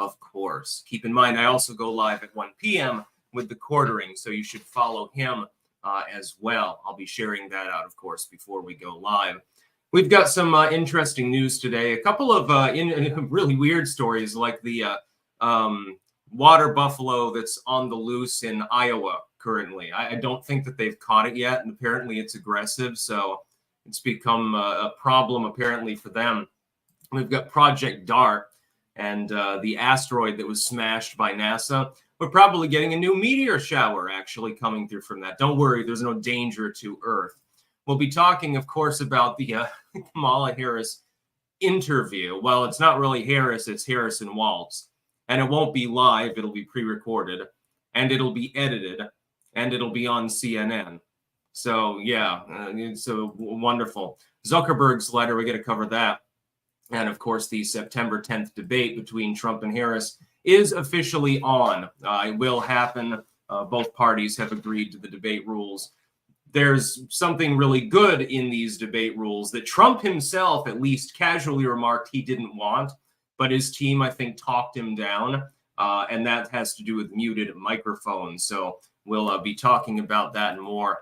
of course. Keep in mind, I also go live at 1 p.m. with the quartering, so you should follow him as well. I'll be sharing that out, of course, before we go live. We've got some interesting news today. A couple of really weird stories, like the water buffalo that's on the loose in Iowa currently. I don't think that they've caught it yet, and apparently it's aggressive, so it's become a problem apparently for them. We've got Project DART and the asteroid that was smashed by NASA. We're probably getting a new meteor shower actually coming through from that. Don't worry, there's no danger to Earth. We'll be talking, of course, about the Kamala Harris interview. Well, it's not really Harris, it's Harrison Waltz. And it won't be live, it'll be pre-recorded, and it'll be edited, and it'll be on CNN. So, yeah, it's wonderful. Zuckerberg's letter, we got to cover that. And, of course, the September 10th debate between Trump and Harris is officially on. It will happen. Both parties have agreed to the debate rules. There's something really good in these debate rules that Trump himself at least casually remarked he didn't want, but his team, I think, talked him down, and that has to do with muted microphones. So we'll be talking about that and more.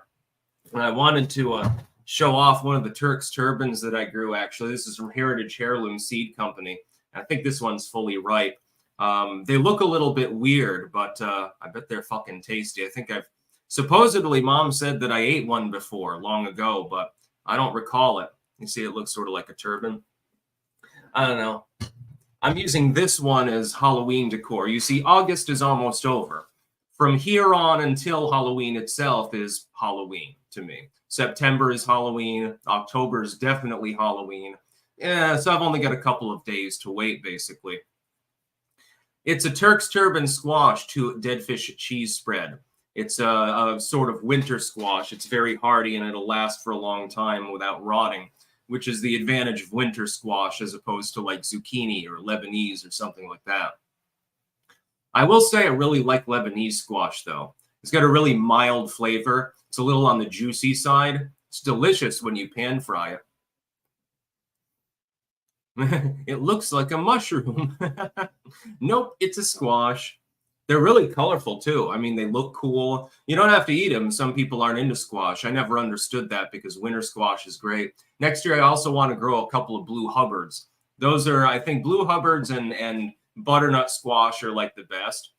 And I wanted to show off one of the Turk's turbans that I grew, actually. This is from Heritage Heirloom Seed Company. I think this one's fully ripe. They look a little bit weird, but I bet they're fucking tasty. I think supposedly Mom said that I ate one before long ago, but I don't recall it. You see, it looks sort of like a turban. I don't know. I'm using this one as Halloween decor. You see, August is almost over. From here on until Halloween itself is Halloween to me. September is Halloween. October is definitely Halloween. Yeah, so I've only got a couple of days to wait, basically. It's a Turk's turban squash to dead fish cheese spread. It's a sort of winter squash. It's very hardy and it'll last for a long time without rotting, which is the advantage of winter squash as opposed to like zucchini or Lebanese or something like that. I will say I really like Lebanese squash, though. It's got a really mild flavor. It's a little on the juicy side. It's delicious when you pan fry it. It looks like a mushroom. Nope, it's a squash. They're really colorful, too. I mean, they look cool. You don't have to eat them. Some people aren't into squash. I never understood that because winter squash is great. Next year, I also want to grow a couple of blue Hubbards. Those are, I think, blue Hubbards and butternut squash are like the best.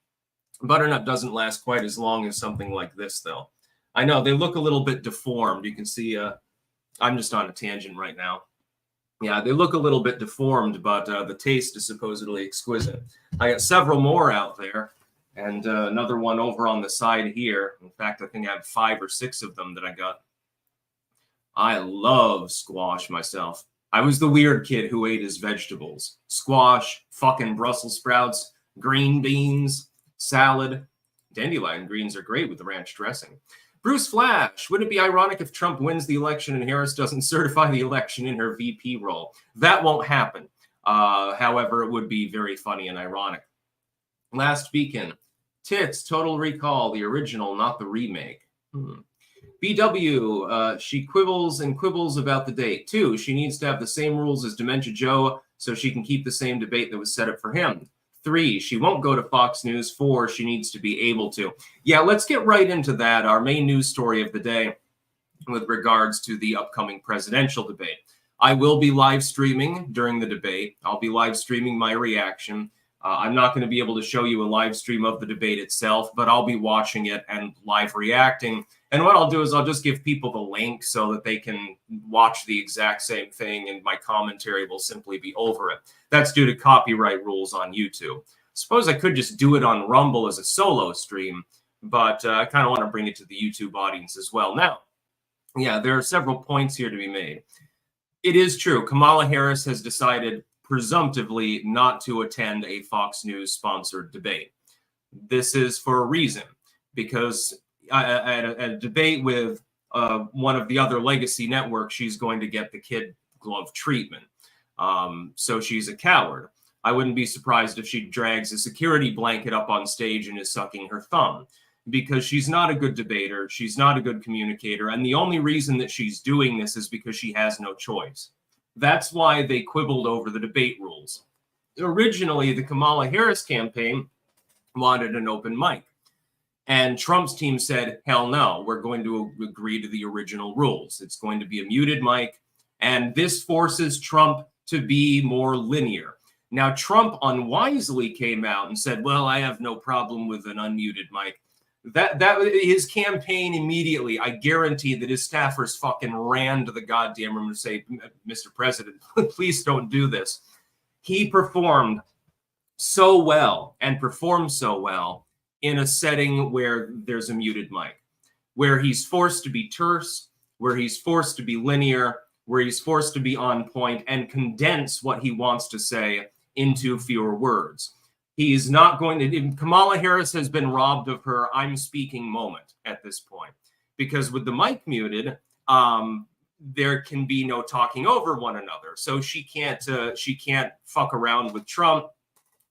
Butternut doesn't last quite as long as something like this, though. I know, they look a little bit deformed. You can see, I'm just on a tangent right now. Yeah, they look a little bit deformed, but the taste is supposedly exquisite. I got several more out there, and another one over on the side here. In fact, I think I have 5 or 6 of them that I got. I love squash myself. I was the weird kid who ate his vegetables. Squash, fucking Brussels sprouts, green beans, salad. Dandelion greens are great with the ranch dressing. Bruce Flash, wouldn't it be ironic if Trump wins the election and Harris doesn't certify the election in her VP role? That won't happen. However, it would be very funny and ironic. Last Beacon, Tits, Total Recall, the original, not the remake. BW, she quibbles and quibbles about the date. 2, she needs to have the same rules as Dementia Joe so she can keep the same debate that was set up for him. 3, she won't go to Fox News. 4, she needs to be able to. Yeah, let's get right into that. Our main news story of the day with regards to the upcoming presidential debate. I will be live streaming during the debate. I'll be live streaming my reaction. I'm not going to be able to show you a live stream of the debate itself, but I'll be watching it and live reacting. And what I'll do is I'll just give people the link so that they can watch the exact same thing, and my commentary will simply be over it. That's due to copyright rules on YouTube. Suppose I could just do it on Rumble as a solo stream, but I kind of want to bring it to the YouTube audience as well. Now, yeah, there are several points here to be made. It is true. Kamala Harris has decided presumptively not to attend a Fox News sponsored debate. This is for a reason, because at a debate with one of the other legacy networks, she's going to get the kid glove treatment. So she's a coward. I wouldn't be surprised if she drags a security blanket up on stage and is sucking her thumb, because she's not a good debater. She's not a good communicator. And the only reason that she's doing this is because she has no choice. That's why they quibbled over the debate rules. Originally, the Kamala Harris campaign wanted an open mic. And Trump's team said, hell no, we're going to agree to the original rules. It's going to be a muted mic. And this forces Trump to be more linear. Now, Trump unwisely came out and said, well, I have no problem with an unmuted mic. That his campaign immediately, I guarantee that his staffers fucking ran to the goddamn room to say, Mr. President, please don't do this. He performed so well and performed so well in a setting where there's a muted mic, where he's forced to be terse, where he's forced to be linear, where he's forced to be on point and condense what he wants to say into fewer words. He's not going to, Kamala Harris has been robbed of her I'm speaking moment at this point, because with the mic muted, there can be no talking over one another. So she can't fuck around with Trump,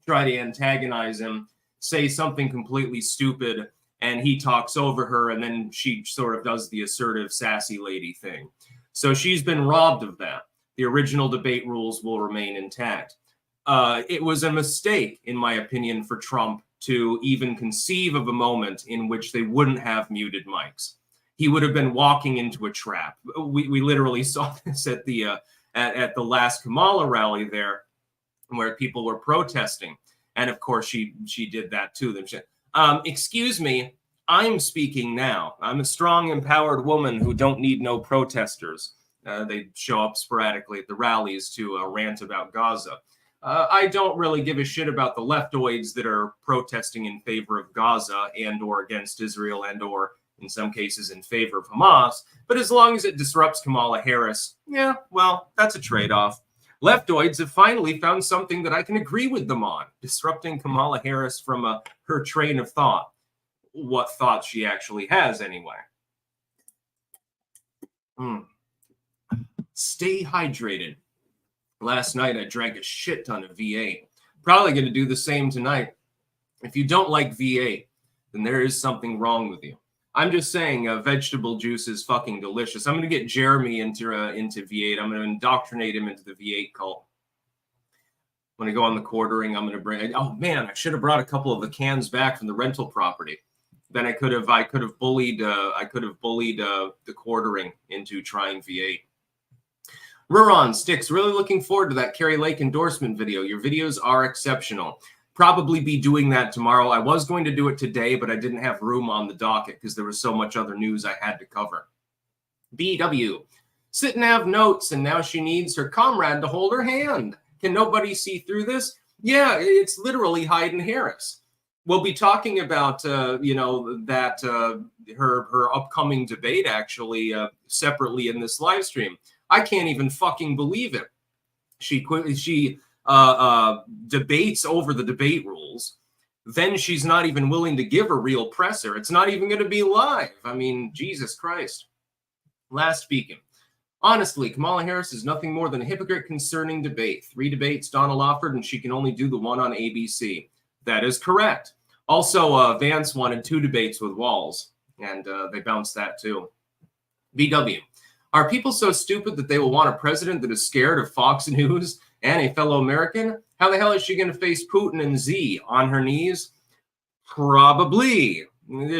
try to antagonize him, say something completely stupid, and he talks over her, and then she sort of does the assertive, sassy lady thing. So she's been robbed of that. The original debate rules will remain intact. It was a mistake, in my opinion, for Trump to even conceive of a moment in which they wouldn't have muted mics. He would have been walking into a trap. We literally saw this at the last Kamala rally there, where people were protesting. And of course, she did that to them. Excuse me, I'm speaking now. I'm a strong, empowered woman who don't need no protesters. They show up sporadically at the rallies to rant about Gaza. I don't really give a shit about the leftoids that are protesting in favor of Gaza and or against Israel and or in some cases in favor of Hamas. But as long as it disrupts Kamala Harris, yeah, well, that's a trade-off. Leftoids have finally found something that I can agree with them on, disrupting Kamala Harris from her train of thought. What thoughts she actually has, anyway. Stay hydrated. Last night, I drank a shit ton of V8. Probably going to do the same tonight. If you don't like V8, then there is something wrong with you. I'm just saying vegetable juice is fucking delicious. I'm going to get Jeremy into V8. I'm going to indoctrinate him into the V8 cult. When I go on the quartering, I'm going to bring... Oh, man, I should have brought a couple of the cans back from the rental property. Then I could have bullied the quartering into trying V8. Ruron Sticks, really looking forward to that Kerry Lake endorsement video. Your videos are exceptional. Probably be doing that tomorrow. I was going to do it today, but I didn't have room on the docket because there was so much other news I had to cover. BW, sit and have notes, and now she needs her comrade to hold her hand. Can nobody see through this? Yeah, it's literally Hayden Harris. We'll be talking about, her upcoming debate, actually, separately in this live stream. I can't even fucking believe it. She debates over the debate rules. Then she's not even willing to give a real presser. It's not even going to be live. I mean, Jesus Christ. Last speaking. Honestly, Kamala Harris is nothing more than a hypocrite concerning debate. 3 debates Donald offered, and she can only do the one on ABC. That is correct. Also, Vance wanted 2 debates with Walz, and they bounced that too. BW. Are people so stupid that they will want a president that is scared of Fox News and a fellow American? How the hell is she going to face Putin and Z on her knees? Probably.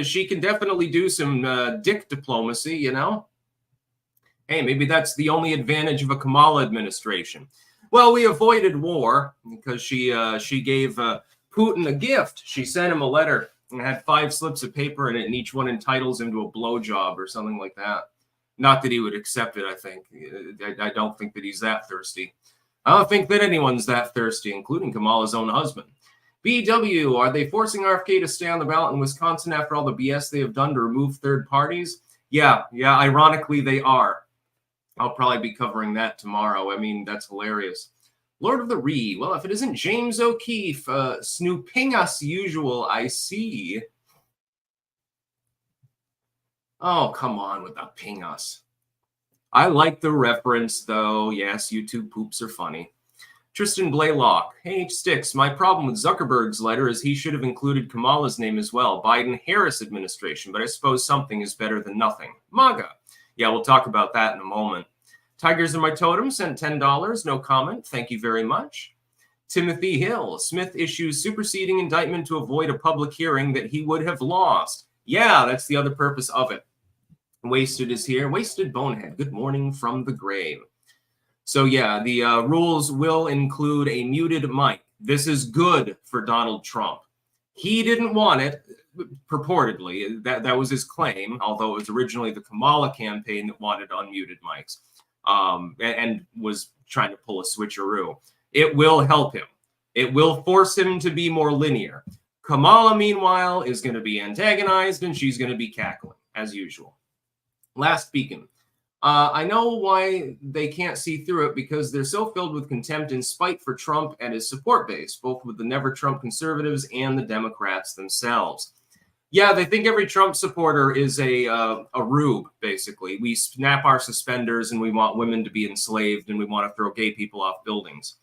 She can definitely do some dick diplomacy, you know? Hey, maybe that's the only advantage of a Kamala administration. Well, we avoided war because she gave Putin a gift. She sent him a letter and had 5 slips of paper in it, and each one entitles him to a blowjob or something like that. Not that he would accept it, I think. I don't think that he's that thirsty. I don't think that anyone's that thirsty, including Kamala's own husband. BW, are they forcing RFK to stay on the ballot in Wisconsin after all the BS they have done to remove third parties? Yeah, ironically, they are. I'll probably be covering that tomorrow. I mean, that's hilarious. Lord of the Ree. Well, if it isn't James O'Keefe, snooping us usual, I see. Oh, come on with the ping us. I like the reference, though. Yes, YouTube poops are funny. Tristan Blaylock. Hey, Sticks, my problem with Zuckerberg's letter is he should have included Kamala's name as well. Biden-Harris administration, but I suppose something is better than nothing. MAGA. Yeah, we'll talk about that in a moment. Tigers are my totem. Sent $10. No comment. Thank you very much. Timothy Hill, Smith issues superseding indictment to avoid a public hearing that he would have lost. Yeah, that's the other purpose of it. Wasted is here. Wasted Bonehead. Good morning from the grave. So yeah, the rules will include a muted mic. This is good for Donald Trump. He didn't want it, purportedly. That was his claim, although it was originally the Kamala campaign that wanted unmuted mics and was trying to pull a switcheroo. It will help him. It will force him to be more linear. Kamala, meanwhile, is going to be antagonized, and she's going to be cackling, as usual. Last beacon. I know why they can't see through it, because they're so filled with contempt and spite for Trump and his support base, both with the Never Trump conservatives and the Democrats themselves. Yeah, they think every Trump supporter is a rube, basically. We snap our suspenders and we want women to be enslaved and we want to throw gay people off buildings.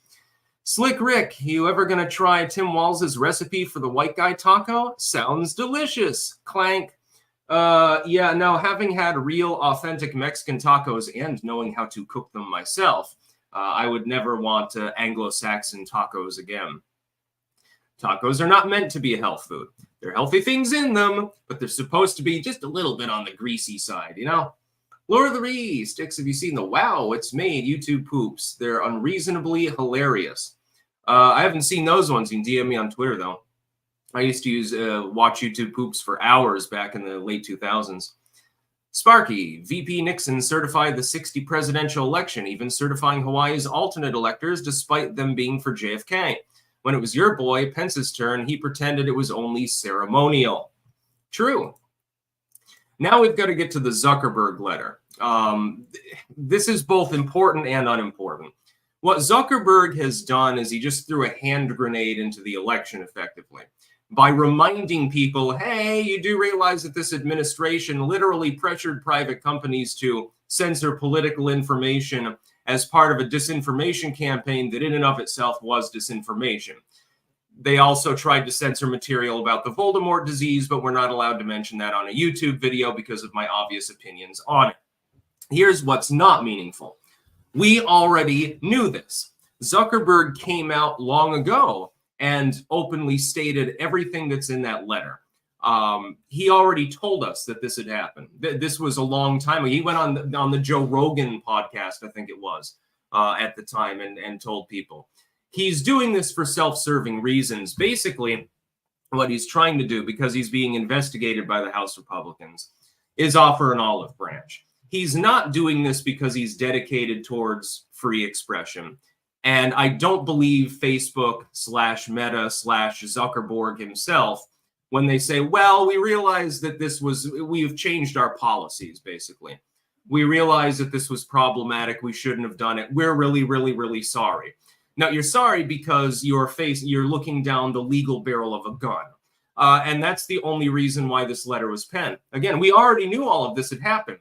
Slick Rick, you ever going to try Tim Walz's recipe for the white guy taco? Sounds delicious. Clank. Yeah, no, having had real authentic Mexican tacos and knowing how to cook them myself, I would never want Anglo-Saxon tacos again. Tacos are not meant to be a health food. There are healthy things in them, but they're supposed to be just a little bit on the greasy side, you know? Lord of the Rings, Sticks, have you seen the Wow, It's Made YouTube poops? They're unreasonably hilarious. I haven't seen those ones. You can DM me on Twitter, though. I used to watch YouTube poops for hours back in the late 2000s. Sparky, VP Nixon certified the 60 presidential election, even certifying Hawaii's alternate electors despite them being for JFK. When it was your boy, Pence's turn, he pretended it was only ceremonial. True. Now we've got to get to the Zuckerberg letter. This is both important and unimportant. What Zuckerberg has done is he just threw a hand grenade into the election effectively by reminding people, hey, you do realize that this administration literally pressured private companies to censor political information as part of a disinformation campaign that in and of itself was disinformation. They also tried to censor material about the Voldemort disease, but we're not allowed to mention that on a YouTube video because of my obvious opinions on it. Here's what's not meaningful. We already knew this. Zuckerberg came out long ago and openly stated everything that's in that letter. He already told us that this had happened. This was a long time ago. He went on the Joe Rogan podcast, I think it was, at the time, and told people. He's doing this for self-serving reasons. Basically, what he's trying to do, because he's being investigated by the House Republicans, is offer an olive branch. He's not doing this because he's dedicated towards free expression. And I don't believe Facebook /Meta /Zuckerberg himself when they say, well, we realize that we've changed our policies, basically. We realize that this was problematic. We shouldn't have done it. We're really, really, really sorry. Now, you're sorry because you're looking down the legal barrel of a gun. And that's the only reason why this letter was penned. Again, we already knew all of this had happened.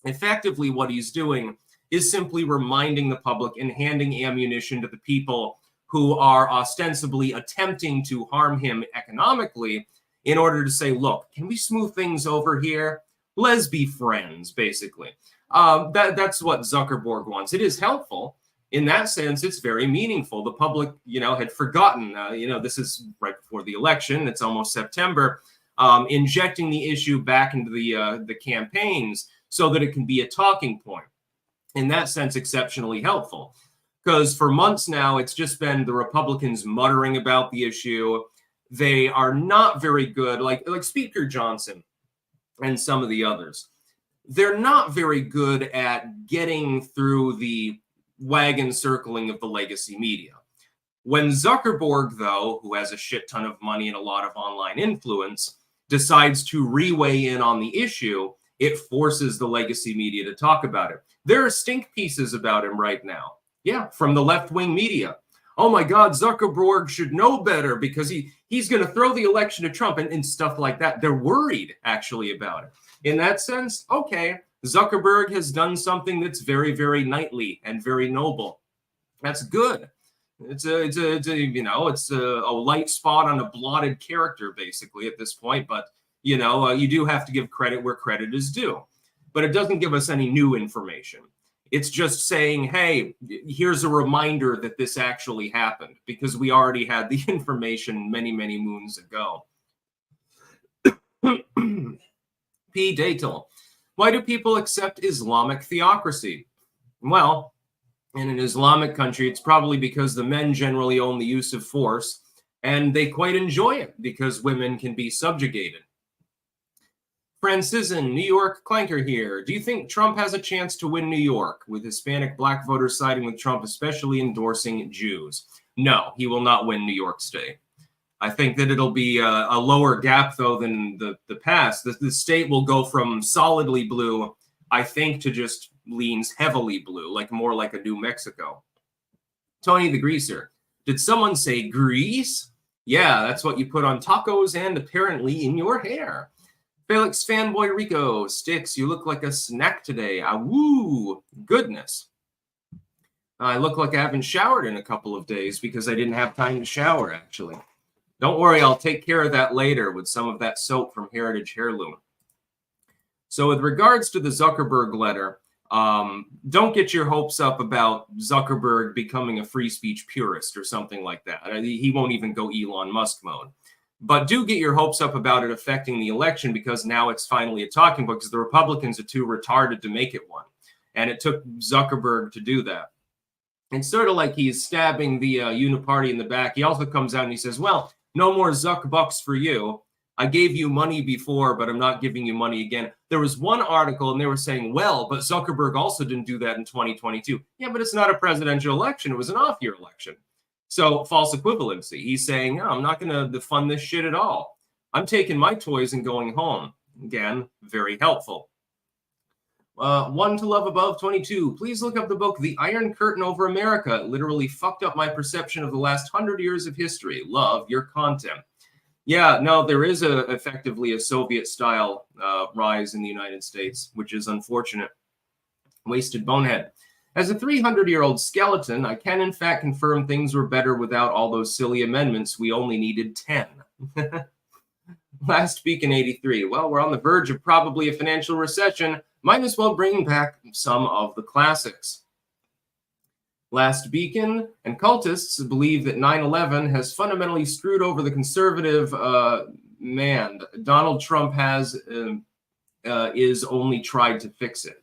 Effectively, what he's doing is simply reminding the public and handing ammunition to the people who are ostensibly attempting to harm him economically in order to say, look, can we smooth things over here? Let's be friends, basically. That's what Zuckerberg wants. It is helpful. In that sense, it's very meaningful. The public, had forgotten, this is right before the election. It's almost September. Injecting the issue back into the campaigns so that it can be a talking point. In that sense, exceptionally helpful. Because for months now, it's just been the Republicans muttering about the issue. They are not very good, like Speaker Johnson and some of the others. They're not very good at getting through the wagon circling of the legacy media. When Zuckerberg, though, who has a shit ton of money and a lot of online influence, decides to re-weigh in on the issue, it forces the legacy media to talk about it. There are stink pieces about him right now. Yeah, from the left-wing media. Oh my God, Zuckerberg should know better because he's going to throw the election to Trump and stuff like that. They're worried, actually, about it. In that sense, okay, Zuckerberg has done something that's very, very knightly and very noble. That's good. It's a light spot on a blotted character, basically, at this point. But, you do have to give credit where credit is due. But it doesn't give us any new information. It's just saying, hey, here's a reminder that this actually happened, because we already had the information many, many moons ago. P. Datel. Why do people accept Islamic theocracy? Well, in an Islamic country, it's probably because the men generally own the use of force, and they quite enjoy it because women can be subjugated. Francisan, New York Clanker here. Do you think Trump has a chance to win New York, with Hispanic black voters siding with Trump, especially endorsing Jews? No, he will not win New York State. I think that it'll be a lower gap, though, than the past. The state will go from solidly blue, I think, to just leans heavily blue, like more like a New Mexico. Tony the Greaser. Did someone say grease? Yeah, that's what you put on tacos and apparently in your hair. Felix Fanboy Rico. Sticks, you look like a snack today. Ah, woo, goodness. I look like I haven't showered in a couple of days because I didn't have time to shower, actually. Don't worry, I'll take care of that later with some of that soap from Heritage Heirloom. So with regards to the Zuckerberg letter, don't get your hopes up about Zuckerberg becoming a free speech purist or something like that. He won't even go Elon Musk mode. But do get your hopes up about it affecting the election, because now it's finally a talking point, because the Republicans are too retarded to make it one. And it took Zuckerberg to do that. It's sort of like he's stabbing the uniparty in the back. He also comes out and he says, well, no more Zuck bucks for you. I gave you money before, but I'm not giving you money again. There was one article and they were saying, well, but Zuckerberg also didn't do that in 2022. Yeah, but it's not a presidential election. It was an off-year election. So false equivalency. He's saying, no, I'm not going to fund this shit at all. I'm taking my toys and going home. Again, very helpful. One to love above 22. Please look up the book, The Iron Curtain Over America. It literally fucked up my perception of the last 100 years of history. Love your content. Yeah, no, there is effectively a Soviet-style rise in the United States, which is unfortunate. Wasted bonehead. As a 300-year-old skeleton, I can in fact confirm things were better without all those silly amendments. We only needed 10. Last Beacon 83. Well, we're on the verge of probably a financial recession. Might as well bring back some of the classics. Last Beacon and cultists believe that 9/11 has fundamentally screwed over the conservative man. Donald Trump has is only tried to fix it.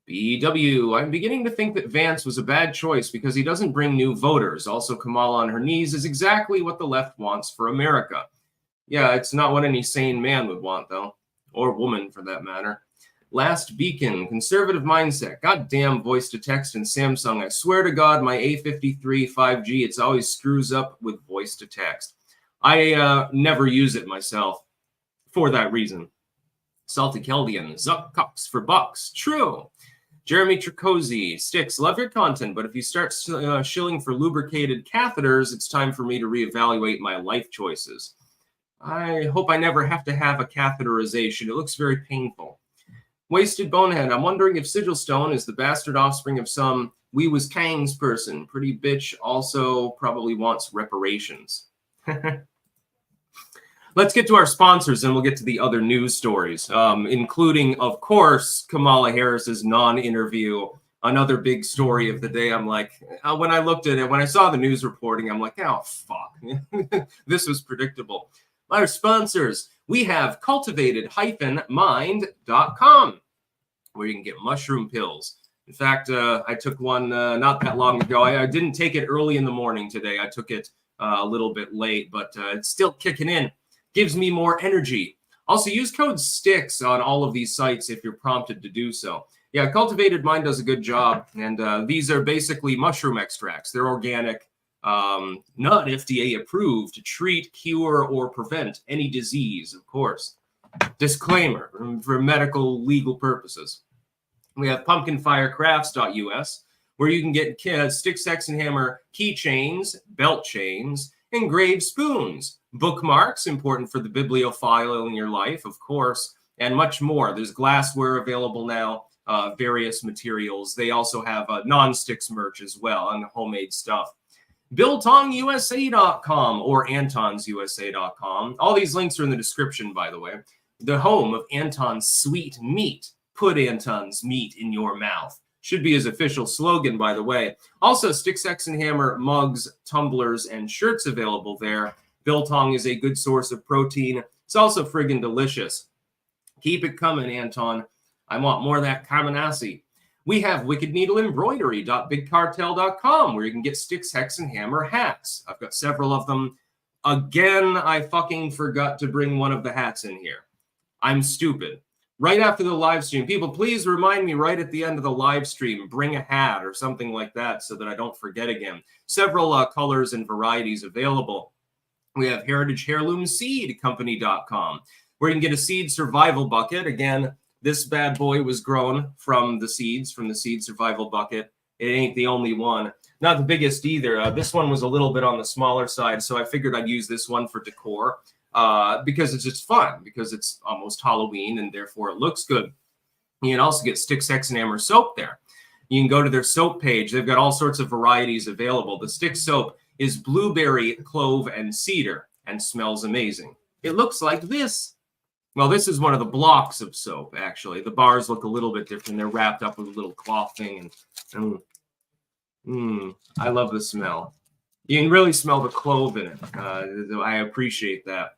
BW, I'm beginning to think that Vance was a bad choice because he doesn't bring new voters. Also, Kamala on her knees is exactly what the left wants for America. Yeah, it's not what any sane man would want, though, or woman for that matter. Last Beacon, conservative mindset. Goddamn voice to text and Samsung. I swear to God, my A53 5G, it's always screws up with voice to text. I never use it myself for that reason. Salty Keldian, Zuck Cox for bucks. True. Jeremy Tricosi, Sticks, love your content, but if you start shilling for lubricated catheters, it's time for me to reevaluate my life choices. I hope I never have to have a catheterization. It looks very painful. Wasted Bonehead, I'm wondering if Sigilstone is the bastard offspring of some we was Kangs person. Pretty bitch also probably wants reparations. Let's get to our sponsors, and we'll get to the other news stories, including, of course, Kamala Harris's non-interview. Another big story of the day. I'm like, when I looked at it, when I saw the news reporting, I'm like, oh, fuck. This was predictable. Our sponsors, we have cultivated-mind.com, where you can get mushroom pills. In fact, I took one not that long ago. I didn't take it early in the morning today. I took it a little bit late, but it's still kicking in. Gives me more energy. Also, use code STICKS on all of these sites if you're prompted to do so. Yeah, Cultivated Mind does a good job, and these are basically mushroom extracts. They're organic, not FDA approved to treat, cure, or prevent any disease, of course. Disclaimer, for medical legal purposes. We have pumpkinfirecrafts.us, where you can get Stick, Sex, and Hammer keychains, belt chains, engraved spoons, bookmarks, important for the bibliophile in your life, of course, and much more. There's glassware available now, various materials. They also have non-sticks merch as well, and homemade stuff. BiltonUSA.com or AntonsUSA.com. All these links are in the description, by the way. The home of Anton's sweet meat put Anton's meat in your mouth. Should be his official slogan, by the way. Also, Stick, Sex, and Hammer mugs, tumblers, and shirts available there. Biltong is a good source of protein. It's also friggin' delicious. Keep it coming, Anton. I want more of that carbonaci. We have Wicked Needle Embroidery.bigcartel.com, where you can get Sticks, Hex, and Hammer hats. I've got several of them. Again, I fucking forgot to bring one of the hats in here. I'm stupid. Right after the live stream, people, please remind me right at the end of the live stream, bring a hat or something like that so that I don't forget again. Several colors and varieties available. We have Heritage Heirloom Seed Company.com, where you can get a seed survival bucket. Again, this bad boy was grown from the seeds, from the seed survival bucket. It ain't the only one. Not the biggest either. This one was a little bit on the smaller side, so I figured I'd use this one for decor. Because it's just fun, because it's almost Halloween and therefore it looks good. You can also get Stick, Sex, and Hammer soap there. You can go to their soap page. They've got all sorts of varieties available. The Stick soap is blueberry, clove, and cedar and smells amazing. It looks like this. Well, this is one of the blocks of soap, actually. The bars look a little bit different. They're wrapped up with a little cloth thing. And I love the smell. You can really smell the clove in it. I appreciate that.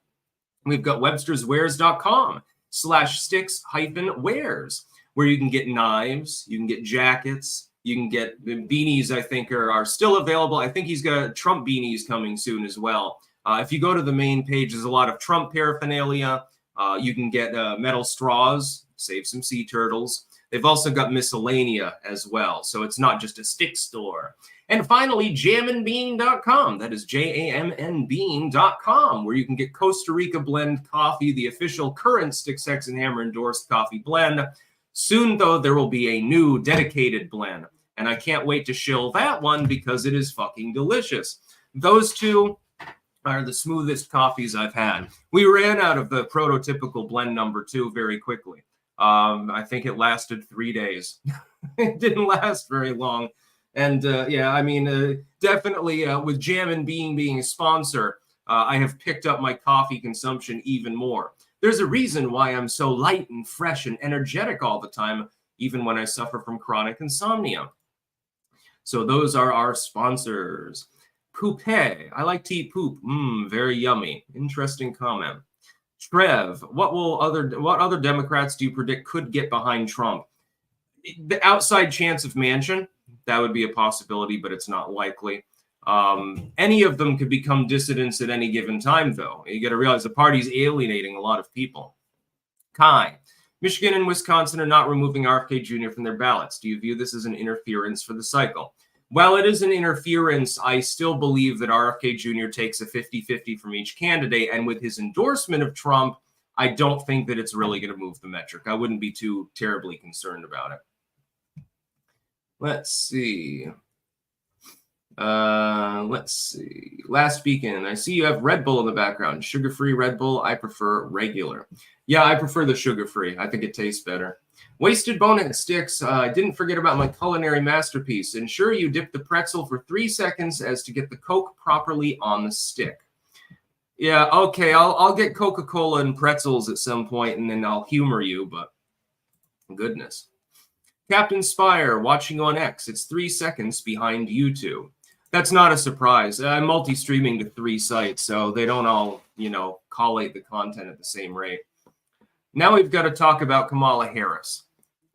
We've got websterswares.com/sticks-wares, where you can get knives, you can get jackets, you can get beanies, I think, are still available. I think he's got Trump beanies coming soon as well. If you go to the main page, there's a lot of Trump paraphernalia. You can get metal straws, save some sea turtles. They've also got miscellanea as well, so it's not just a stick store. And finally, jamandbean.com. That is JAMNbean.com, where you can get Costa Rica Blend Coffee, the official current Stick, Sex, and Hammer endorsed coffee blend. Soon, though, there will be a new dedicated blend, and I can't wait to shill that one because it is fucking delicious. Those two are the smoothest coffees I've had. We ran out of the prototypical blend number 2 very quickly. I think it lasted 3 days. It didn't last very long. And yeah, I mean, definitely with Jam and Bean being a sponsor, I have picked up my coffee consumption even more. There's a reason why I'm so light and fresh and energetic all the time, even when I suffer from chronic insomnia. So those are our sponsors. Poupée. I like to eat poop. Very yummy. Interesting comment. Trev, what other Democrats do you predict could get behind Trump? The outside chance of Manchin, that would be a possibility, but it's not likely. Any of them could become dissidents at any given time, though. You got to realize the party's alienating a lot of people. Kai, Michigan and Wisconsin are not removing RFK Jr. from their ballots. Do you view this as an interference for the cycle? While it is an interference, I still believe that RFK Jr. takes a 50-50 from each candidate, and with his endorsement of Trump, I don't think that it's really going to move the metric. I wouldn't be too terribly concerned about it. Let's see. Last weekend, I see you have Red Bull in the background. Sugar-free Red Bull. I prefer regular. Yeah, I prefer the sugar-free. I think it tastes better. Wasted Bonehead Sticks. I didn't forget about my culinary masterpiece. Ensure you dip the pretzel for 3 seconds as to get the Coke properly on the stick. Yeah, okay. I'll get Coca-Cola and pretzels at some point, and then I'll humor you, but goodness. Captain Spire, watching on X. It's 3 seconds behind YouTube. That's not a surprise. I'm multi-streaming to 3 sites, so they don't all, collate the content at the same rate. Now we've got to talk about Kamala Harris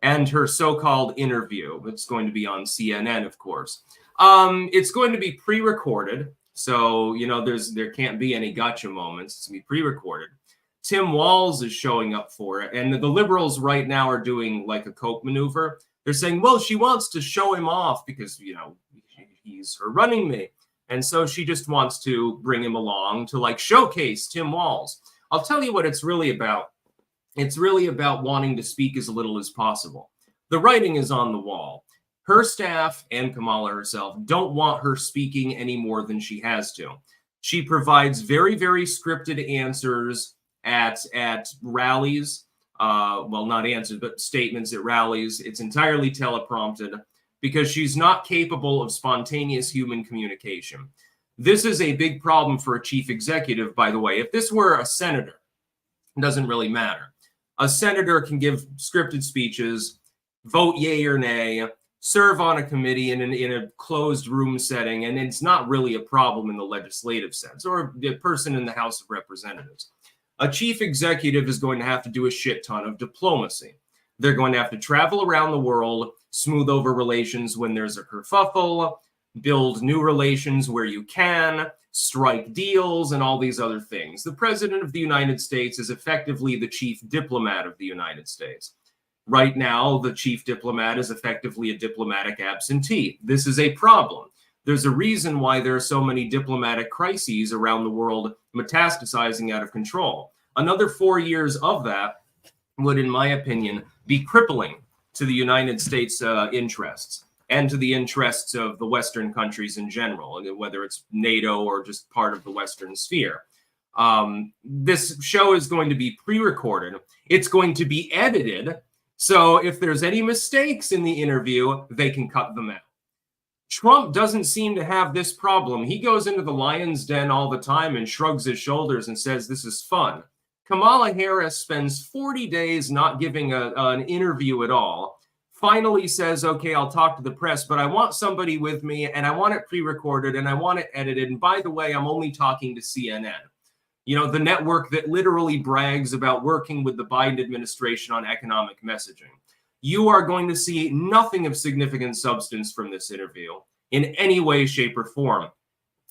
and her so-called interview. It's going to be on CNN, of course. It's going to be pre-recorded, so, there can't be any gotcha moments. It's going to be pre-recorded. Tim Walz is showing up for it, and the liberals right now are doing like a Coke maneuver. They're saying, well, she wants to show him off because, he's her running mate. And so she just wants to bring him along to showcase Tim Walz. I'll tell you what it's really about. It's really about wanting to speak as little as possible. The writing is on the wall. Her staff and Kamala herself don't want her speaking any more than she has to. She provides very, very scripted answers at rallies. Well, not answers, but statements at rallies. It's entirely teleprompted because she's not capable of spontaneous human communication. This is a big problem for a chief executive, by the way. If this were a senator, it doesn't really matter. A senator can give scripted speeches, vote yay or nay, serve on a committee in a closed room setting, and it's not really a problem in the legislative sense, or a person in the House of Representatives. A chief executive is going to have to do a shit ton of diplomacy. They're going to have to travel around the world, smooth over relations when there's a kerfuffle, build new relations where you can, strike deals, and all these other things. The President of the United States is effectively the chief diplomat of the United States. Right now, the chief diplomat is effectively a diplomatic absentee. This is a problem. There's a reason why there are so many diplomatic crises around the world metastasizing out of control. Another 4 years of that would, in my opinion, be crippling to the United States interests and to the interests of the Western countries in general, whether it's NATO or just part of the Western sphere. This show is going to be pre-recorded. It's going to be edited. So if there's any mistakes in the interview, they can cut them out. Trump doesn't seem to have this problem. He goes into the lion's den all the time and shrugs his shoulders and says, this is fun. Kamala Harris spends 40 days not giving an interview at all. Finally says, okay, I'll talk to the press, but I want somebody with me and I want it pre-recorded and I want it edited. And by the way, I'm only talking to CNN. You know, the network that literally brags about working with the Biden administration on economic messaging. You are going to see nothing of significant substance from this interview in any way, shape, or form.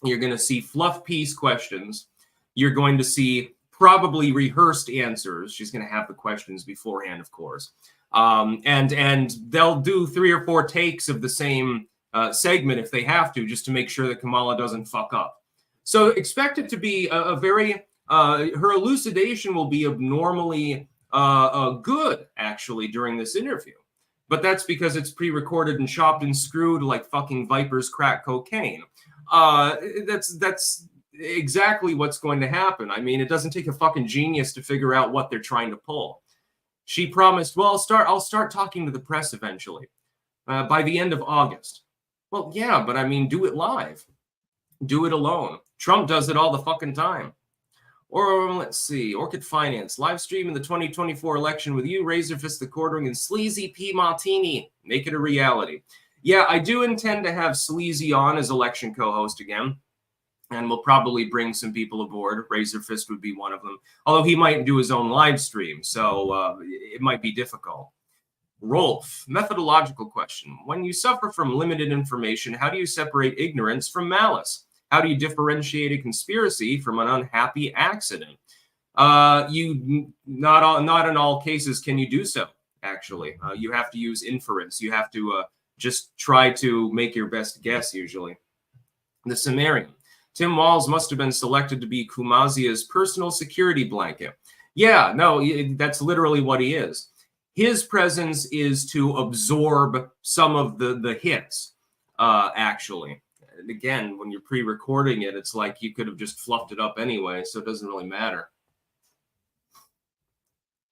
You're going to see fluff piece questions. You're going to see probably rehearsed answers. She's going to have the questions beforehand, of course. And they'll do 3 or 4 takes of the same segment if they have to, just to make sure that Kamala doesn't fuck up. So expect it to be a very, her elucidation will be abnormally good, actually, during this interview. But that's because it's pre-recorded and chopped and screwed like fucking vipers crack cocaine. That's exactly what's going to happen. I mean, it doesn't take a fucking genius to figure out what they're trying to pull. She promised, well, I'll start talking to the press eventually, by the end of August. Well, yeah, but I mean, do it live. Do it alone. Trump does it all the fucking time. Or let's see, Orchid Finance, live stream in the 2024 election with you, Razorfist the Quartering, and Sleazy P. Martini. Make it a reality. Yeah, I do intend to have Sleazy on as election co-host again, and we'll probably bring some people aboard. Razorfist would be one of them, although he might do his own live stream, so it might be difficult. Rolf, methodological question. When you suffer from limited information, how do you separate ignorance from malice? How do you differentiate a conspiracy from an unhappy accident? Not in all cases can you do so, actually. You have to use inference. You have to just try to make your best guess, usually. The Sumerian. Tim Walz must have been selected to be Kumazia's personal security blanket. Yeah, no, that's literally what he is. His presence is to absorb some of the hits, actually. And again, when you're pre-recording it, it's like you could have just fluffed it up anyway, so it doesn't really matter.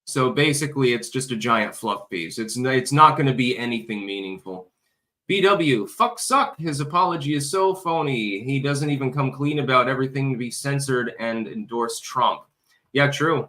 So basically, it's just a giant fluff piece. It's not going to be anything meaningful. BW, fuck suck. His apology is so phony. He doesn't even come clean about everything to be censored and endorse Trump. Yeah, true.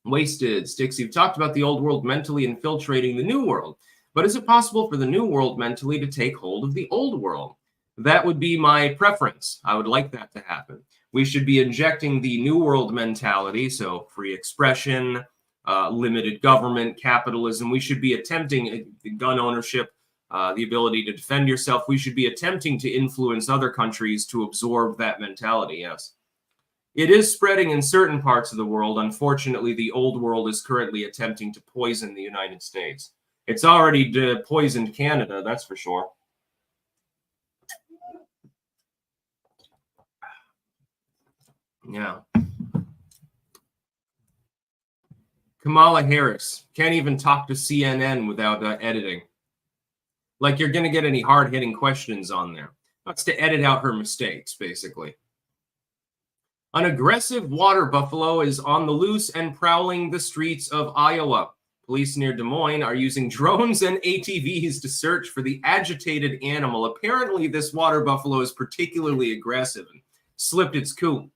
Wasted. Sticks, you've talked about the old world mentally infiltrating the new world. But is it possible for the new world mentally to take hold of the old world? That would be my preference. I would like that to happen. We should be injecting the new world mentality, so free expression, limited government, capitalism. We should be attempting gun ownership, the ability to defend yourself. We should be attempting to influence other countries to absorb that mentality, yes. It is spreading in certain parts of the world. Unfortunately, the old world is currently attempting to poison the United States. It's already poisoned Canada, that's for sure. Yeah. Kamala Harris can't even talk to CNN without editing. Like, you're going to get any hard-hitting questions on there. That's to edit out her mistakes, basically. An aggressive water buffalo is on the loose and prowling the streets of Iowa. Police near Des Moines are using drones and ATVs to search for the agitated animal. Apparently, this water buffalo is particularly aggressive and slipped its coop.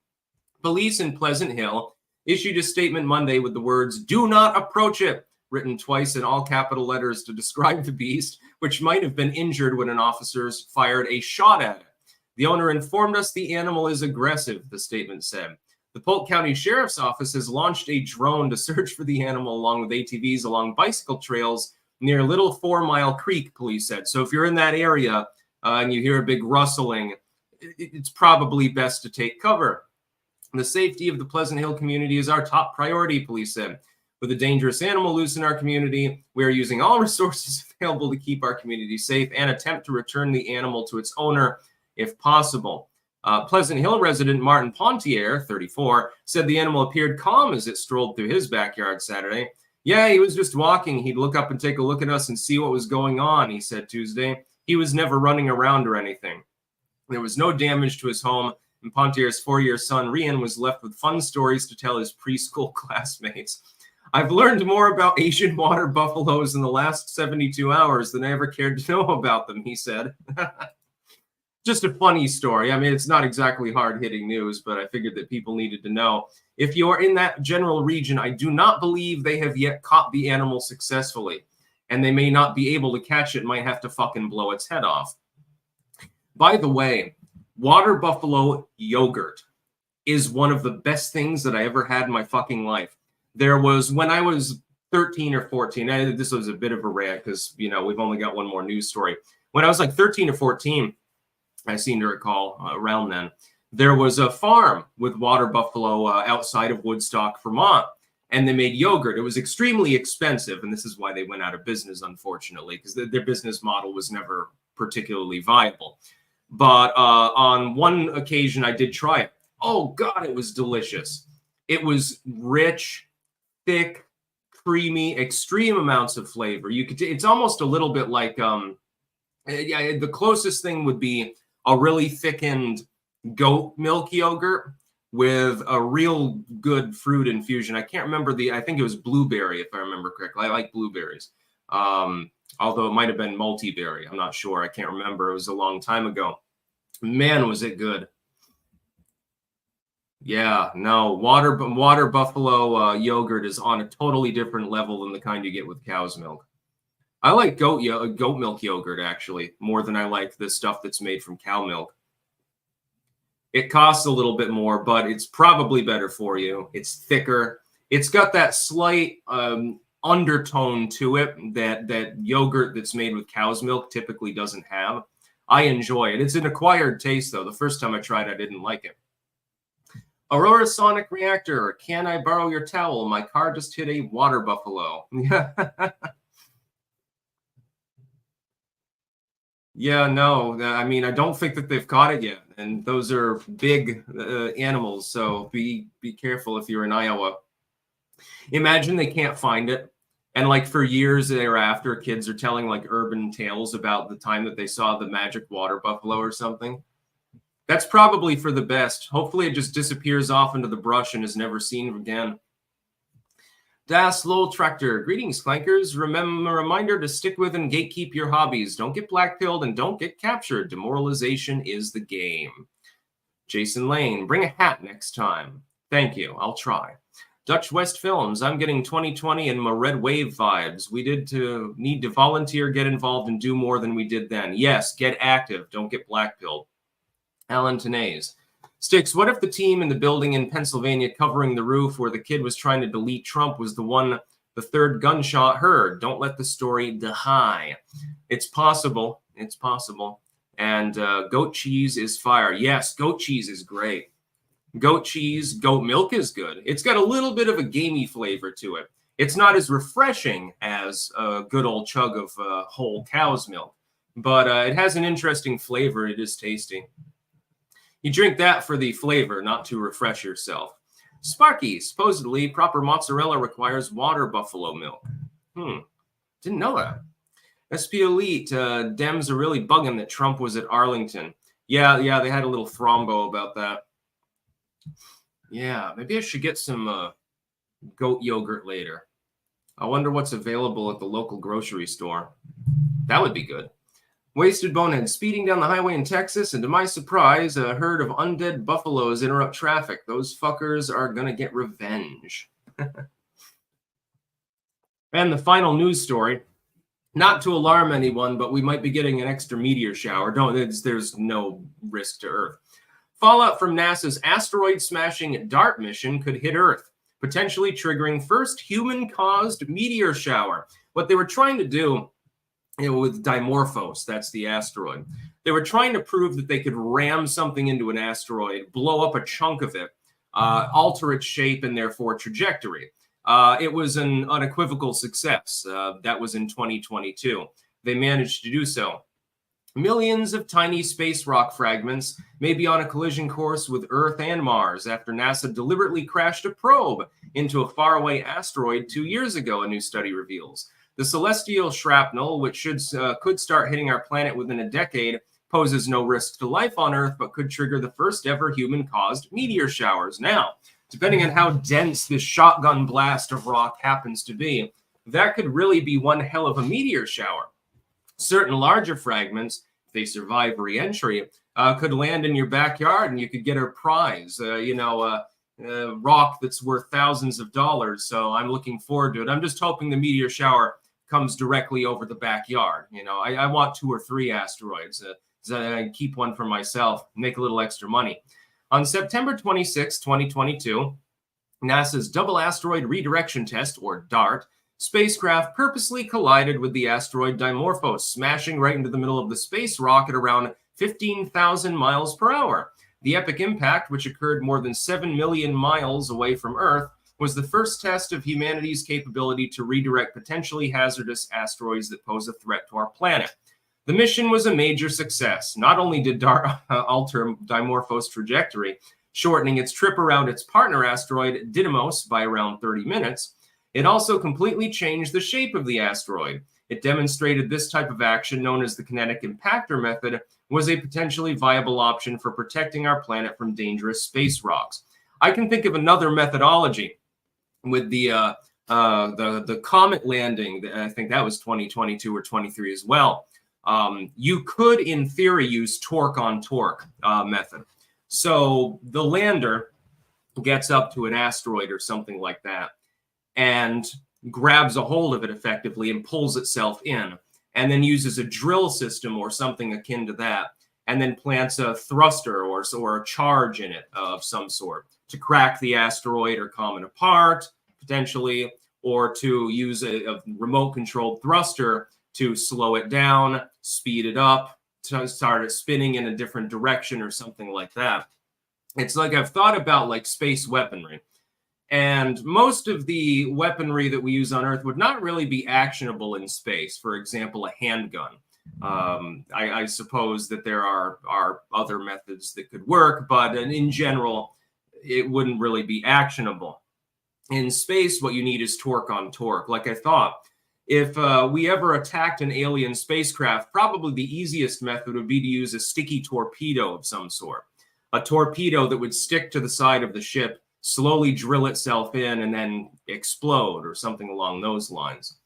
Police in Pleasant Hill issued a statement Monday with the words, "Do not approach it," written twice in all capital letters to describe the beast, which might have been injured when an officer fired a shot at it. The owner informed us the animal is aggressive, the statement said. The Polk County Sheriff's Office has launched a drone to search for the animal along with ATVs along bicycle trails near Little 4 Mile Creek, police said. So if you're in that area and you hear a big rustling, it's probably best to take cover. The safety of the Pleasant Hill community is our top priority, police said. With a dangerous animal loose in our community, we are using all resources available to keep our community safe and attempt to return the animal to its owner if possible. Pleasant Hill resident Martin Pontier, 34, said the animal appeared calm as it strolled through his backyard Saturday. Yeah, he was just walking. He'd look up and take a look at us and see what was going on, he said Tuesday. He was never running around or anything. There was no damage to his home, and Pontier's 4-year son, Rian, was left with fun stories to tell his preschool classmates. I've learned more about Asian water buffaloes in the last 72 hours than I ever cared to know about them, he said. Just a funny story. I mean, it's not exactly hard-hitting news, but I figured that people needed to know. If you're in that general region, I do not believe they have yet caught the animal successfully, and they may not be able to catch it, might have to fucking blow its head off. By the way, water buffalo yogurt is one of the best things that I ever had in my fucking life. There was, when I was 13 or 14, this was a bit of a rant because, you know, we've only got one more news story. When I was like 13 or 14, I seem to recall around then, there was a farm with water buffalo outside of Woodstock, Vermont, and they made yogurt. It was extremely expensive, and this is why they went out of business, unfortunately, because their business model was never particularly viable. But on one occasion, I did try it. Oh, God, it was delicious. It was rich, thick, creamy, extreme amounts of flavor. You could. It's almost a little bit like, the closest thing would be a really thickened goat milk yogurt with a real good fruit infusion. I can't remember I think it was blueberry, if I remember correctly. I like blueberries. Although it might have been multi-berry. I'm not sure. I can't remember. It was a long time ago. Man, was it good. Yeah, no, water buffalo yogurt is on a totally different level than the kind you get with cow's milk. I like goat milk yogurt, actually, more than I like the stuff that's made from cow milk. It costs a little bit more, but it's probably better for you. It's thicker. It's got that slight undertone to it that yogurt that's made with cow's milk typically doesn't have. I enjoy it. It's an acquired taste, though. The first time I tried it, I didn't like it. Aurora Sonic Reactor. Can I borrow your towel? My car just hit a water buffalo. Yeah, no. I mean, I don't think that they've caught it yet. And those are big animals, so be careful if you're in Iowa. Imagine they can't find it. And like for years thereafter, kids are telling like urban tales about the time that they saw the magic water buffalo or something. That's probably for the best. Hopefully it just disappears off into the brush and is never seen again. Das Lowell Tractor. Greetings, clankers. Remember a reminder to stick with and gatekeep your hobbies. Don't get blackpilled and don't get captured. Demoralization is the game. Jason Lane. Bring a hat next time. Thank you. I'll try. Dutch West Films. I'm getting 2020 and my red wave vibes. We need to volunteer, get involved, and do more than we did then. Yes, get active. Don't get blackpilled. Alan Tenaz. Sticks, what if the team in the building in Pennsylvania covering the roof where the kid was trying to delete Trump was the one the third gunshot heard? Don't let the story die. It's possible. It's possible. And goat cheese is fire. Yes, goat cheese is great. Goat cheese, goat milk is good. It's got a little bit of a gamey flavor to it. It's not as refreshing as a good old chug of whole cow's milk, but it has an interesting flavor. It is tasty. You drink that for the flavor, not to refresh yourself. Sparky, supposedly proper mozzarella requires water buffalo milk. Didn't know that. SP Elite, Dems are really bugging that Trump was at Arlington. Yeah, they had a little thrombo about that. Yeah, maybe I should get some goat yogurt later. I wonder what's available at the local grocery store. That would be good. Wasted bonehead speeding down the highway in Texas, and to my surprise, a herd of undead buffaloes interrupt traffic. Those fuckers are gonna get revenge. And the final news story, not to alarm anyone, but we might be getting an extra meteor shower. There's no risk to Earth. Fallout from NASA's asteroid-smashing DART mission could hit Earth, potentially triggering first human-caused meteor shower. What they were trying to do, with Dimorphos, that's the asteroid, they were trying to prove that they could ram something into an asteroid, blow up a chunk of it, alter its shape and therefore trajectory. It was an unequivocal success. That was in 2022. They managed to do so. Millions of tiny space rock fragments may be on a collision course with Earth and Mars after NASA deliberately crashed a probe into a faraway asteroid 2 years ago, a new study reveals. The celestial shrapnel, which could start hitting our planet within a decade, poses no risk to life on Earth, but could trigger the first ever human-caused meteor showers. Now, depending on how dense this shotgun blast of rock happens to be, that could really be one hell of a meteor shower. Certain larger fragments, if they survive re-entry, could land in your backyard and you could get a prize, rock that's worth thousands of dollars. So I'm looking forward to it. I'm just hoping the meteor shower comes directly over the backyard. I want 2 or 3 asteroids. So I keep one for myself, make a little extra money. On September 26, 2022, NASA's Double Asteroid Redirection Test, or DART, spacecraft purposely collided with the asteroid Dimorphos, smashing right into the middle of the space rock at around 15,000 miles per hour. The epic impact, which occurred more than 7 million miles away from Earth, was the first test of humanity's capability to redirect potentially hazardous asteroids that pose a threat to our planet. The mission was a major success. Not only did DART alter Dimorphos' trajectory, shortening its trip around its partner asteroid Didymos by around 30 minutes, it also completely changed the shape of the asteroid. It demonstrated this type of action, known as the kinetic impactor method, was a potentially viable option for protecting our planet from dangerous space rocks. I can think of another methodology with the comet landing. I think that was 2022 or 23 as well. You could, in theory, use torque on torque method. So the lander gets up to an asteroid or something like that and grabs a hold of it effectively and pulls itself in, and then uses a drill system or something akin to that, and then plants a thruster or a charge in it of some sort to crack the asteroid or comet apart, potentially, or to use a remote-controlled thruster to slow it down, speed it up, to start it spinning in a different direction or something like that. It's like I've thought about like space weaponry. And most of the weaponry that we use on Earth would not really be actionable in space. For example, a handgun. I suppose that there are other methods that could work, but in general, it wouldn't really be actionable. In space, what you need is torque on torque. Like I thought, if we ever attacked an alien spacecraft, probably the easiest method would be to use a sticky torpedo of some sort. A torpedo that would stick to the side of the ship, slowly drill itself in, and then explode or something along those lines.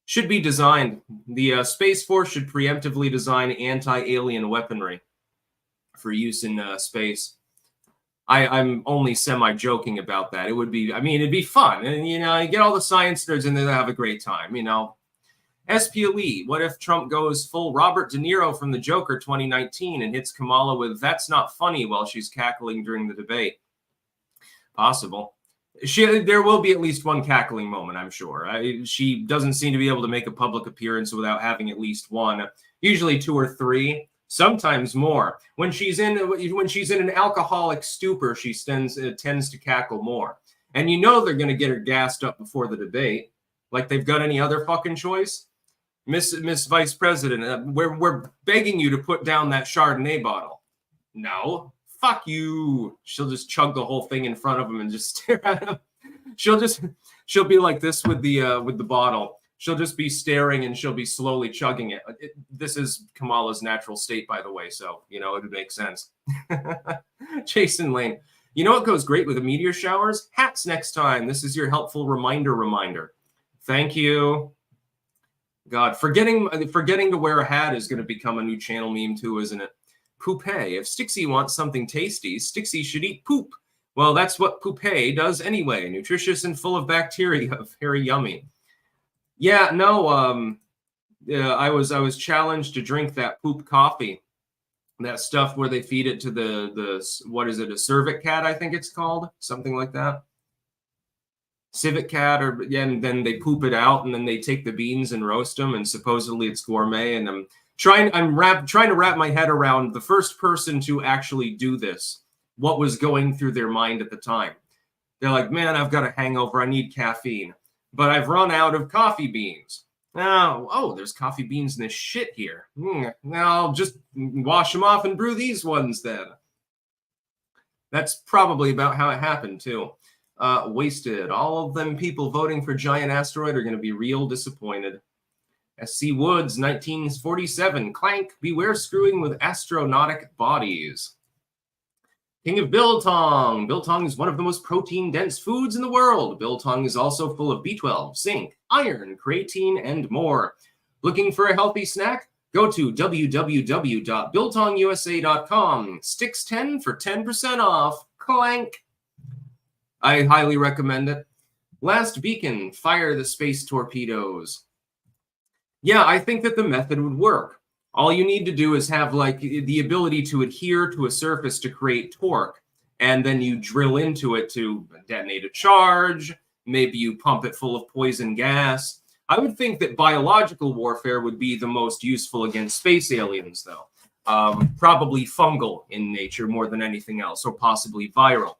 Should be designed. The Space Force should preemptively design anti-alien weaponry for use in space. I'm only semi-joking about that. It would be, it'd be fun. And, you get all the science nerds in there to have a great time, SPLE, what if Trump goes full Robert De Niro from The Joker 2019 and hits Kamala with "That's not funny" while she's cackling during the debate? Possible. There will be at least one cackling moment, I'm sure. She doesn't seem to be able to make a public appearance without having at least one, usually 2 or 3. Sometimes more. When she's in an alcoholic stupor, she tends to cackle more. And they're going to get her gassed up before the debate. Like they've got any other fucking choice? Miss Vice President, we're begging you to put down that Chardonnay bottle. No. Fuck you. She'll just chug the whole thing in front of him and just stare at him. She'll be like this with the bottle. She'll just be staring and she'll be slowly chugging it. This is Kamala's natural state, by the way, so, it would make sense. Jason Lane. What goes great with the meteor showers? Hats next time. This is your helpful reminder. Thank you. God, forgetting to wear a hat is going to become a new channel meme too, isn't it? Poupée. If Stixie wants something tasty, Stixie should eat poop. Well, that's what Poupée does anyway. Nutritious and full of bacteria. Very yummy. Yeah, no. I was challenged to drink that poop coffee. That stuff where they feed it to the what is it? A civet cat, I think it's called, something like that. Civet cat, or yeah, and then they poop it out, and then they take the beans and roast them, and supposedly it's gourmet. And I'm trying to wrap my head around the first person to actually do this, what was going through their mind at the time. They're like, man, I've got a hangover, I need caffeine, but I've run out of coffee beans. Now, oh, there's coffee beans in this shit here. Now I'll just wash them off and brew these ones then. That's probably about how it happened too. Wasted. All of them people voting for Giant Asteroid are going to be real disappointed. SC Woods, 1947. Clank, beware screwing with astronautic bodies. King of Biltong. Biltong is one of the most protein-dense foods in the world. Biltong is also full of B12, zinc, iron, creatine, and more. Looking for a healthy snack? Go to www.biltongusa.com. Sticks 10 for 10% off. Clank. I highly recommend it. Last beacon, fire the space torpedoes. Yeah, I think that the method would work. All you need to do is have like the ability to adhere to a surface to create torque, and then you drill into it to detonate a charge. Maybe you pump it full of poison gas. I would think that biological warfare would be the most useful against space aliens, though. Probably fungal in nature more than anything else, or possibly viral.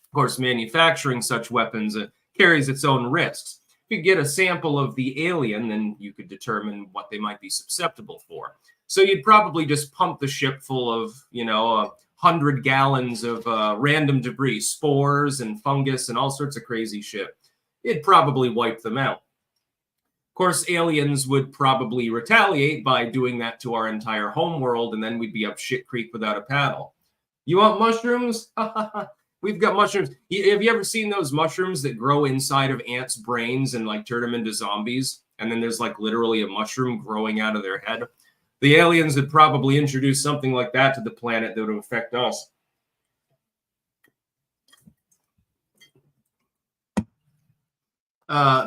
Of course, manufacturing such weapons carries its own risks. If you get a sample of the alien, then you could determine what they might be susceptible for. So you'd probably just pump the ship full of, 100 gallons of random debris, spores and fungus and all sorts of crazy shit. It'd probably wipe them out. Of course, aliens would probably retaliate by doing that to our entire homeworld, and then we'd be up shit creek without a paddle. You want mushrooms? We've got mushrooms. Have you ever seen those mushrooms that grow inside of ants' brains and like turn them into zombies? And then there's like literally a mushroom growing out of their head. The aliens would probably introduce something like that to the planet that would affect us.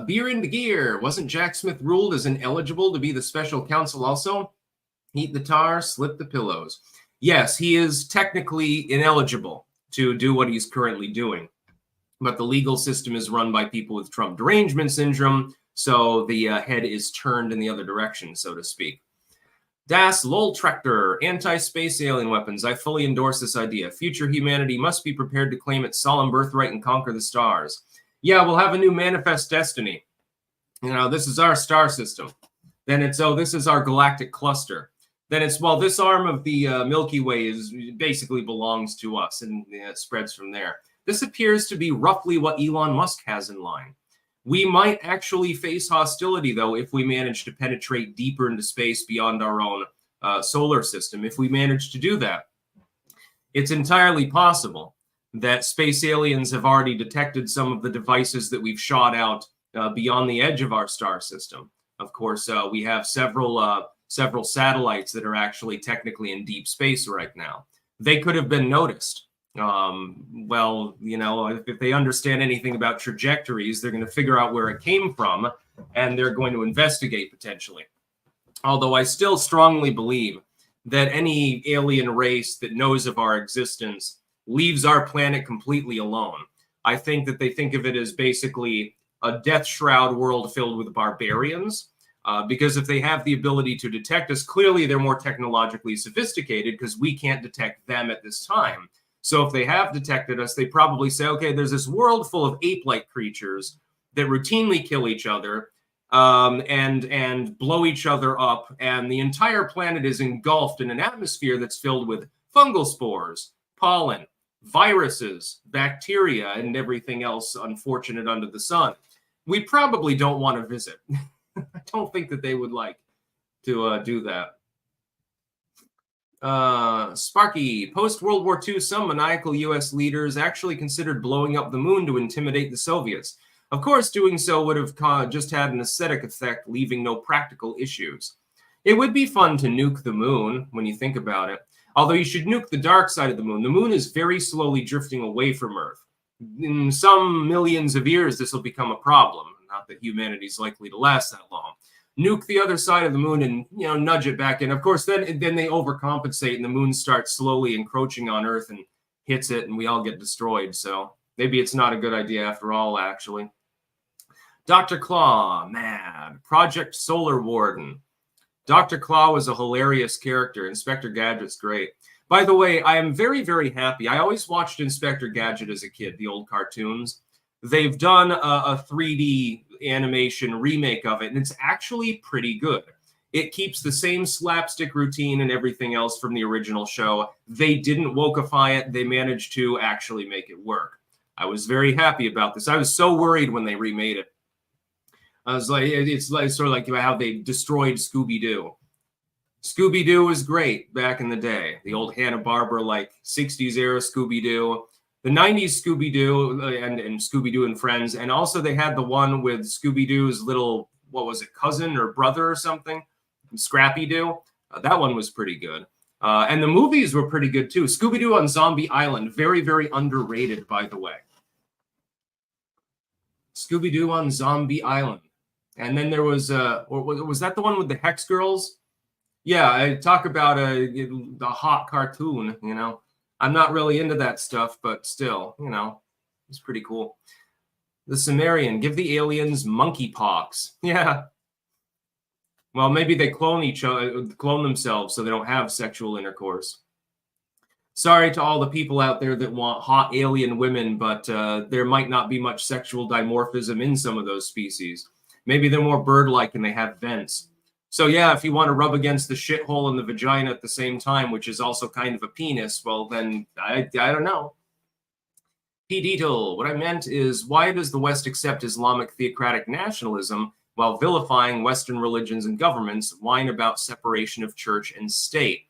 Beer into gear. Wasn't Jack Smith ruled as ineligible to be the special counsel also? Heat the tar, slip the pillows. Yes, he is technically ineligible to do what he's currently doing. But the legal system is run by people with Trump derangement syndrome, so the head is turned in the other direction, so to speak. Das Loltractor, anti-space alien weapons. I fully endorse this idea. Future humanity must be prepared to claim its solemn birthright and conquer the stars. Yeah, we'll have a new manifest destiny. This is our star system. Then it's, this is our galactic cluster. Then it's, this arm of the Milky Way basically belongs to us, and it spreads from there. This appears to be roughly what Elon Musk has in line. We might actually face hostility, though, if we manage to penetrate deeper into space beyond our own solar system. If we manage to do that, it's entirely possible that space aliens have already detected some of the devices that we've shot out beyond the edge of our star system. Of course, we have several satellites that are actually technically in deep space right now. They could have been noticed. If they understand anything about trajectories, they're going to figure out where it came from, and they're going to investigate potentially. Although I still strongly believe that any alien race that knows of our existence leaves our planet completely alone. I think that they think of it as basically a death shroud world filled with barbarians. Because if they have the ability to detect us, clearly they're more technologically sophisticated because we can't detect them at this time. So if they have detected us, they probably say, okay, there's this world full of ape-like creatures that routinely kill each other and blow each other up. And the entire planet is engulfed in an atmosphere that's filled with fungal spores, pollen, viruses, bacteria, and everything else unfortunate under the sun. We probably don't want to visit. I don't think that they would like to do that. Sparky, post-World War II, some maniacal U.S. leaders actually considered blowing up the moon to intimidate the Soviets. Of course, doing so would have just had an aesthetic effect, leaving no practical issues. It would be fun to nuke the moon, when you think about it. Although you should nuke the dark side of the moon. The moon is very slowly drifting away from Earth. In some millions of years, this will become a problem. Not that humanity is likely to last that long. Nuke the other side of the moon and, nudge it back in. Of course, then they overcompensate and the moon starts slowly encroaching on Earth and hits it and we all get destroyed. So maybe it's not a good idea after all, actually. Dr. Claw, mad. Project Solar Warden. Dr. Claw was a hilarious character. Inspector Gadget's great. By the way, I am very, very happy. I always watched Inspector Gadget as a kid, the old cartoons. They've done a 3D animation remake of it, and it's actually pretty good. It keeps the same slapstick routine and everything else from the original show. They didn't wokeify it. They managed to actually make it work. I was very happy about this. I was so worried when they remade it. I was like, it's like sort of like how they destroyed Scooby-Doo. Scooby-Doo was great back in the day. The old Hanna-Barbera, like 60s era Scooby-Doo. The 90s Scooby-Doo and Scooby-Doo and Friends. And also they had the one with Scooby-Doo's little, what was it, cousin or brother or something? Scrappy-Doo. That one was pretty good. And the movies were pretty good too. Scooby-Doo on Zombie Island. Very, very underrated, by the way. Scooby-Doo on Zombie Island. And then there was, or was that the one with the Hex Girls? Yeah, I talk about the hot cartoon, I'm not really into that stuff, but still, it's pretty cool. The Sumerian, give the aliens monkeypox. Yeah. Well, maybe they clone themselves so they don't have sexual intercourse. Sorry to all the people out there that want hot alien women, but there might not be much sexual dimorphism in some of those species. Maybe they're more bird-like and they have vents. So yeah, if you want to rub against the shithole in the vagina at the same time, which is also kind of a penis, well then, I don't know. Pedito, what I meant is, why does the West accept Islamic theocratic nationalism while vilifying Western religions and governments, whine about separation of church and state?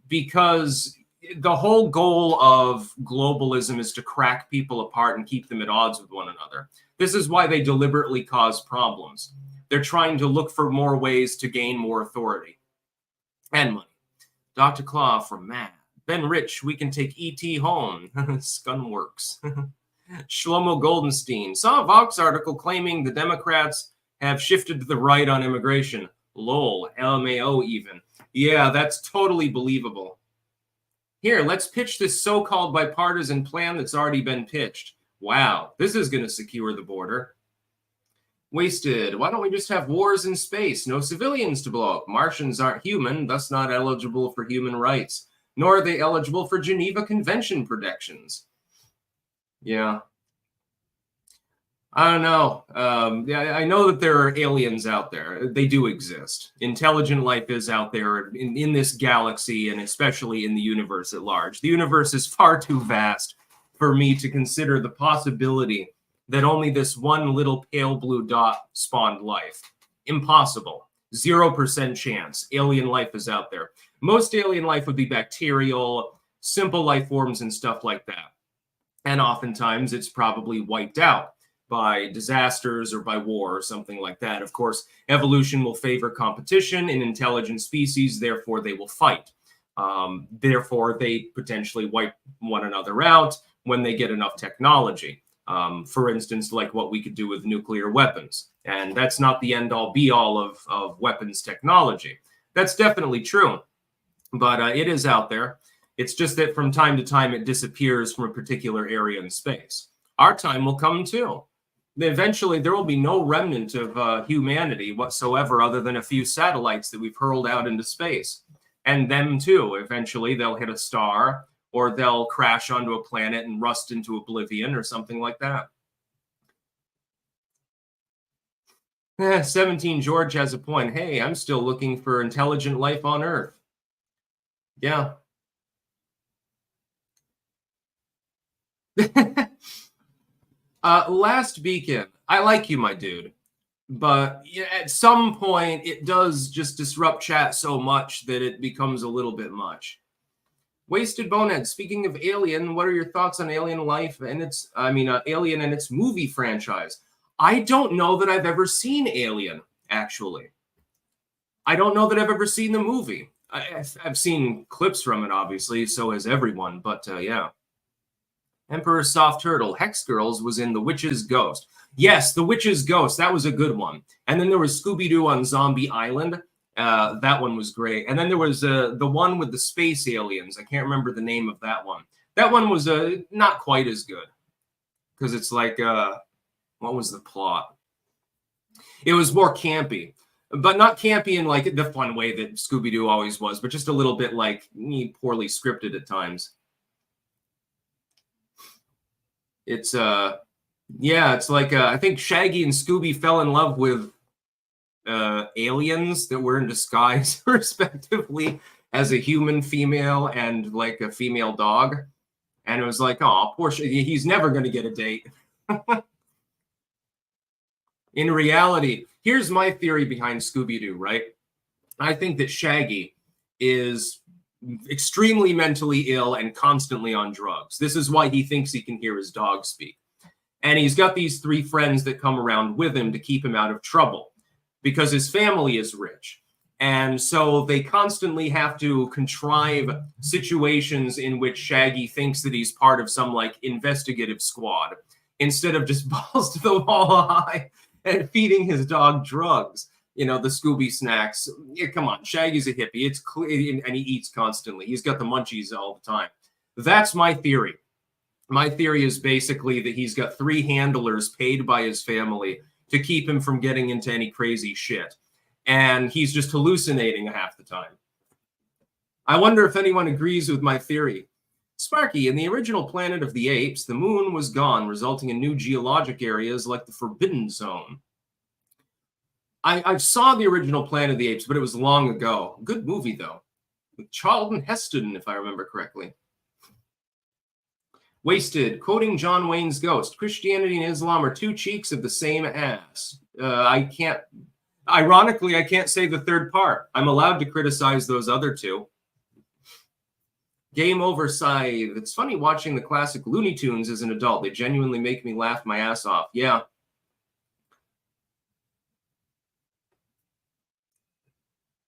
Because the whole goal of globalism is to crack people apart and keep them at odds with one another. This is why they deliberately cause problems. They're trying to look for more ways to gain more authority and money. Dr. Claw from Matt. Ben Rich, we can take E.T. home. Scunworks. Shlomo Goldenstein. Saw a Vox article claiming the Democrats have shifted to the right on immigration. Lol. LMAO even. Yeah, that's totally believable. Here, let's pitch this so-called bipartisan plan that's already been pitched. Wow, this is going to secure the border. Wasted. Why don't we just have wars in space? No civilians to blow up. Martians aren't human, thus not eligible for human rights. Nor are they eligible for Geneva Convention protections. Yeah. I don't know. I know that there are aliens out there. They do exist. Intelligent life is out there in this galaxy and especially in the universe at large. The universe is far too vast for me to consider the possibility that only this one little pale blue dot spawned life. Impossible. 0% chance. Alien life is out there. Most alien life would be bacterial, simple life forms and stuff like that. And oftentimes it's probably wiped out by disasters or by war or something like that. Of course, evolution will favor competition in intelligent species, therefore they will fight. Therefore, they potentially wipe one another out when they get enough technology. For instance, like what we could do with nuclear weapons. And that's not the end-all be-all of weapons technology. That's definitely true, but it is out there. It's just that from time to time it disappears from a particular area in space. Our time will come too. Eventually, there will be no remnant of humanity whatsoever other than a few satellites that we've hurled out into space. And them too, eventually they'll hit a star or they'll crash onto a planet and rust into oblivion or something like that. 17 George has a point. Hey, I'm still looking for intelligent life on Earth. Yeah. Last Beacon. I like you, my dude. But at some point, it does just disrupt chat so much that it becomes a little bit much. Wasted Bonehead. Speaking of Alien, what are your thoughts on Alien life and its, Alien and its movie franchise? I don't know that I've ever seen Alien, actually. I don't know that I've ever seen the movie. I've seen clips from it, obviously, so has everyone, but yeah. Emperor Soft Turtle. Hex Girls was in The Witch's Ghost. Yes, The Witch's Ghost. That was a good one. And then there was Scooby-Doo on Zombie Island. That one was great. And then there was the one with the space aliens. I can't remember the name of that one. That one was not quite as good. Because it's like, what was the plot? It was more campy. But not campy in like the fun way that Scooby-Doo always was, but just a little bit like poorly scripted at times. It's it's like I think Shaggy and Scooby fell in love with aliens that were in disguise, respectively, as a human female and like a female dog. And it was like, oh, poor he's never going to get a date. In reality, here's my theory behind Scooby-Doo, right? I think that Shaggy is extremely mentally ill and constantly on drugs. This is why he thinks he can hear his dog speak. And he's got these 3 friends that come around with him to keep him out of trouble because his family is rich. And so they constantly have to contrive situations in which Shaggy thinks that he's part of some like investigative squad instead of just balls to the wall high and feeding his dog drugs. You know, the Scooby snacks. Yeah, come on, Shaggy's a hippie. It's clear, and he eats constantly. He's got the munchies all the time. That's my theory. My theory is basically that he's got 3 handlers paid by his family to keep him from getting into any crazy shit. And he's just hallucinating half the time. I wonder if anyone agrees with my theory. Sparky, in the original Planet of the Apes, the moon was gone, resulting in new geologic areas like the Forbidden Zone. I saw the original Planet of the Apes, but it was long ago. Good movie, though. With Charlton Heston, if I remember correctly. Wasted, quoting John Wayne's Ghost. Christianity and Islam are 2 cheeks of the same ass. Ironically, I can't say the third part. I'm allowed to criticize those other 2. Game over, Scythe. It's funny watching the classic Looney Tunes as an adult. They genuinely make me laugh my ass off. Yeah.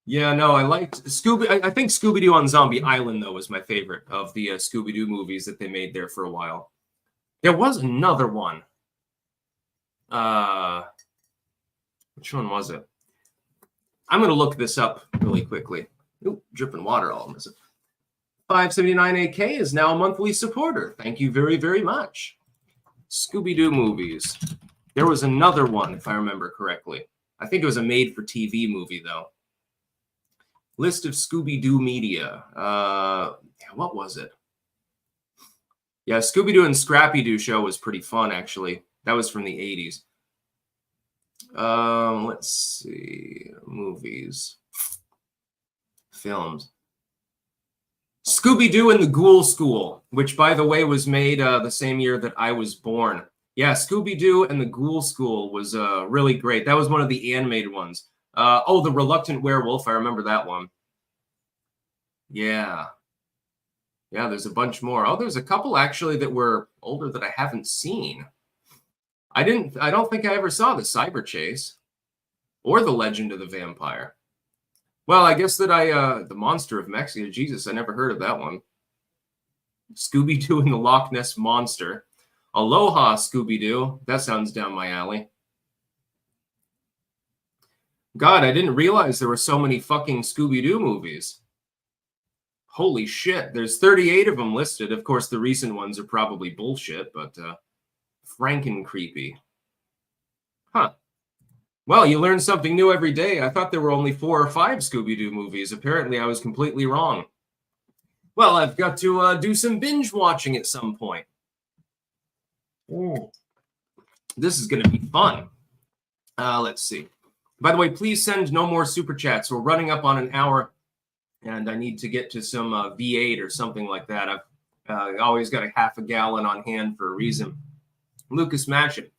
Yeah, no, I liked Scooby. I think Scooby-Doo on Zombie Island, though, was my favorite of the Scooby-Doo movies that they made there for a while. There was another one. Which one was it? I'm going to look this up really quickly. Ooh, dripping water all of this. 579AK is now a monthly supporter. Thank you very, very much. Scooby-Doo movies. There was another one, if I remember correctly. I think it was a made-for-TV movie, though. List of Scooby-Doo media. What was it? Yeah, Scooby-Doo and Scrappy-Doo show was pretty fun, actually. That was from the 80s. Let's see. Movies. Films. Scooby-Doo and the Ghoul School, which, by the way, was made the same year that I was born. Yeah, Scooby-Doo and the Ghoul School was really great. That was one of the animated ones. The Reluctant Werewolf. I remember that one. Yeah. Yeah, there's a bunch more. Oh, there's a couple, actually, that were older that I haven't seen. I don't think I ever saw the Cyber Chase or the Legend of the Vampire. Well, I guess that the Monster of Mexico. Jesus, I never heard of that one. Scooby-Doo and the Loch Ness Monster. Aloha, Scooby-Doo. That sounds down my alley. God, I didn't realize there were so many fucking Scooby-Doo movies. Holy shit. There's 38 of them listed. Of course, the recent ones are probably bullshit, but franken creepy. Huh. Well, you learn something new every day. I thought there were only 4 or 5 Scooby-Doo movies. Apparently, I was completely wrong. Well, I've got to do some binge watching at some point. Ooh. This is going to be fun. Let's see. By the way, please send no more super chats. We're running up on an hour, and I need to get to some V8 or something like that. I've always got a half a gallon on hand for a reason. Lucas Matchett.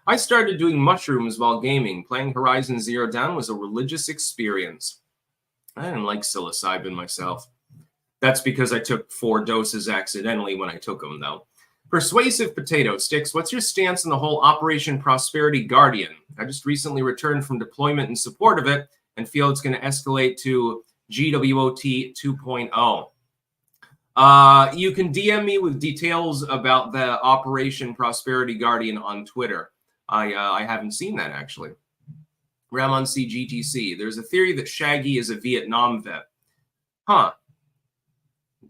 I started doing mushrooms while gaming. Playing Horizon Zero Dawn was a religious experience. I didn't like psilocybin myself. That's because I took 4 doses accidentally when I took them, though. Persuasive Potato Sticks, what's your stance on the whole Operation Prosperity Guardian? I just recently returned from deployment in support of it and feel it's going to escalate to GWOT 2.0. You can DM me with details about the Operation Prosperity Guardian on Twitter. I haven't seen that, actually. Ramon CGTC, there's a theory that Shaggy is a Vietnam vet. Huh.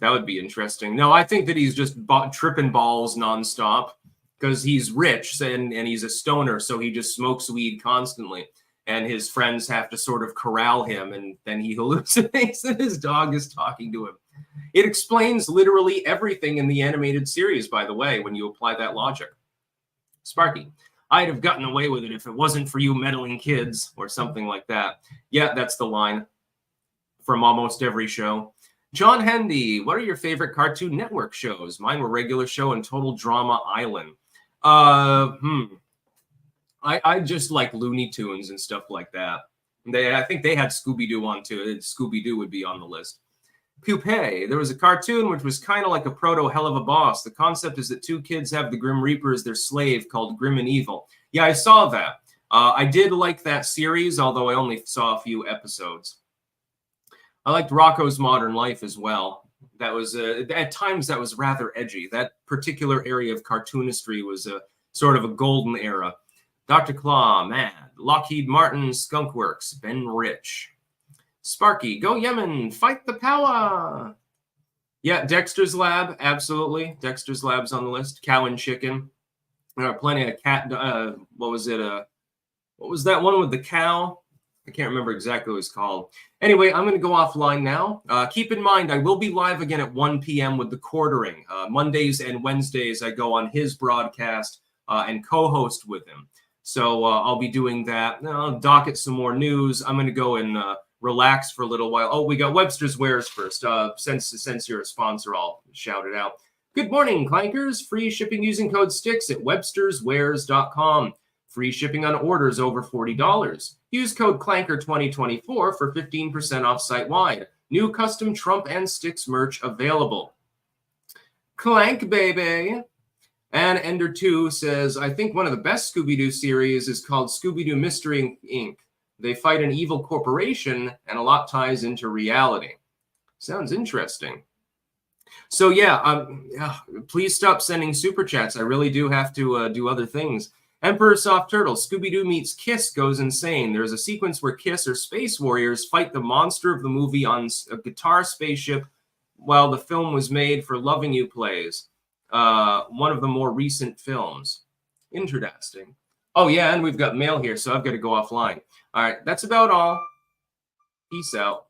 That would be interesting. No, I think that he's just tripping balls nonstop because he's rich and he's a stoner, so he just smokes weed constantly. And his friends have to sort of corral him, and then he hallucinates that his dog is talking to him. It explains literally everything in the animated series, by the way, when you apply that logic. Sparky, I'd have gotten away with it if it wasn't for you meddling kids, or something like that. Yeah, that's the line from almost every show. John Hendy, what are your favorite Cartoon Network shows? Mine were Regular Show and Total Drama Island. I just like Looney Tunes and stuff like that. I think they had Scooby-Doo on too. Scooby-Doo would be on the list. Pupae, there was a cartoon which was kind of like a proto Hell of a Boss. The concept is that 2 kids have the Grim Reaper as their slave called Grim and Evil. Yeah, I saw that. I did like that series, although I only saw a few episodes. I liked Rocko's Modern Life as well. That was, at times, that was rather edgy. That particular area of cartoonistry was a sort of a golden era. Dr. Claw, Mad, Lockheed Martin, Skunkworks, Ben Rich. Sparky, go Yemen, fight the power. Yeah, Dexter's Lab, absolutely. Dexter's Lab's on the list. Cow and Chicken. There are plenty of cat, what was it? What was that one with the cow? I can't remember exactly what it's called. Anyway, I'm going to go offline now. Keep in mind, I will be live again at 1 p.m. with the Quartering. Mondays and Wednesdays, I go on his broadcast and co-host with him. So I'll be doing that. I'll docket some more news. I'm going to go and relax for a little while. Oh, we got Webster's Wares first. Since you're a sponsor, I'll shout it out. Good morning, Clankers. Free shipping using code STICKS at websterswares.com. Free shipping on orders over $40. Use code CLANKER2024 for 15% off site-wide. New custom Trump and Sticks merch available. Clank, baby. And Ender2 says, I think one of the best Scooby-Doo series is called Scooby-Doo Mystery Inc. They fight an evil corporation, and a lot ties into reality. Sounds interesting. So, yeah, please stop sending super chats. I really do have to do other things. Emperor Soft Turtle, Scooby-Doo meets Kiss goes insane. There's a sequence where Kiss or Space Warriors fight the monster of the movie on a guitar spaceship while the film was made for Loving You plays. One of the more recent films. Interesting. Oh, yeah, and we've got mail here, so I've got to go offline. All right, that's about all. Peace out.